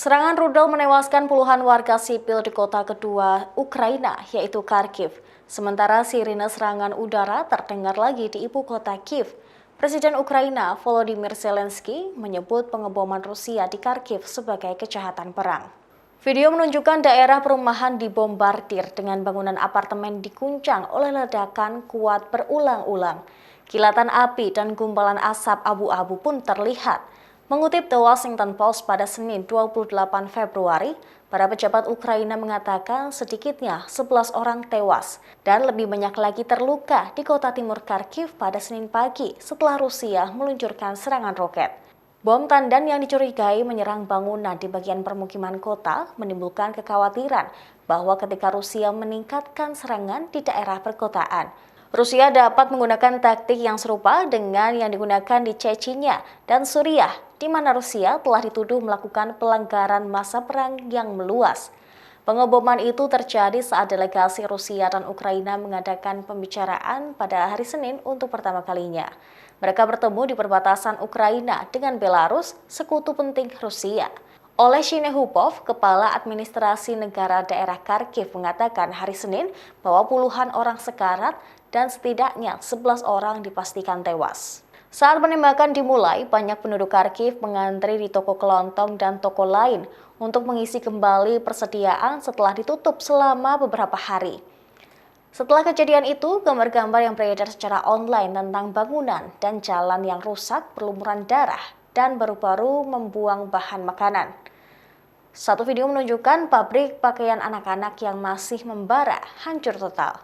Serangan rudal menewaskan puluhan warga sipil di kota kedua Ukraina, yaitu Kharkiv. Sementara sirine serangan udara terdengar lagi di ibu kota Kiev. Presiden Ukraina Volodymyr Zelensky menyebut pengeboman Rusia di Kharkiv sebagai kejahatan perang. Video menunjukkan daerah perumahan dibombardir dengan bangunan apartemen diguncang oleh ledakan kuat berulang-ulang. Kilatan api dan gumpalan asap abu-abu pun terlihat. Mengutip The Washington Post pada Senin 28 Februari, para pejabat Ukraina mengatakan sedikitnya 11 orang tewas dan lebih banyak lagi terluka di kota timur Kharkiv pada Senin pagi setelah Rusia meluncurkan serangan roket. Bom tandan yang dicurigai menyerang bangunan di bagian permukiman kota menimbulkan kekhawatiran bahwa ketika Rusia meningkatkan serangan di daerah perkotaan, Rusia dapat menggunakan taktik yang serupa dengan yang digunakan di Chechnya dan Suriah, di mana Rusia telah dituduh melakukan pelanggaran masa perang yang meluas. Pengeboman itu terjadi saat delegasi Rusia dan Ukraina mengadakan pembicaraan pada hari Senin untuk pertama kalinya. Mereka bertemu di perbatasan Ukraina dengan Belarus, sekutu penting Rusia. Olesy Nehupov, Kepala Administrasi Negara Daerah Kharkiv, mengatakan hari Senin bahwa puluhan orang sekarat dan setidaknya 11 orang dipastikan tewas. Saat penembakan dimulai, banyak penduduk Kharkiv mengantri di toko kelontong dan toko lain untuk mengisi kembali persediaan setelah ditutup selama beberapa hari. Setelah kejadian itu, gambar-gambar yang beredar secara online tentang bangunan dan jalan yang rusak berlumuran darah dan baru-baru membuang bahan makanan. Satu video menunjukkan pabrik pakaian anak-anak yang masih membara hancur total.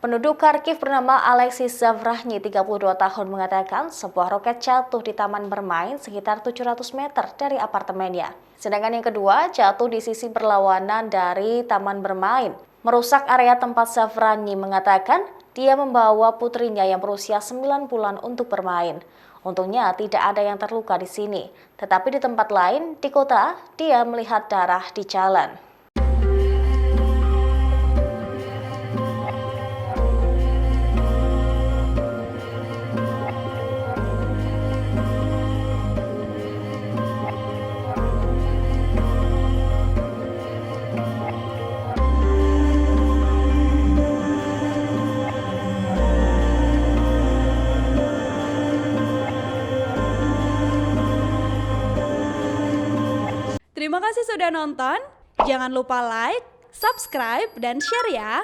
Penduduk Kharkiv bernama Alexis Zavrahny, 32 tahun, mengatakan sebuah roket jatuh di taman bermain sekitar 700 meter dari apartemennya. Sedangkan yang kedua jatuh di sisi berlawanan dari taman bermain, merusak area tempat Zavrahny mengatakan dia membawa putrinya yang berusia 9 bulan untuk bermain. Untungnya tidak ada yang terluka di sini, tetapi di tempat lain di kota, dia melihat darah di jalan. Terima kasih sudah nonton. Jangan lupa like, subscribe, dan share ya.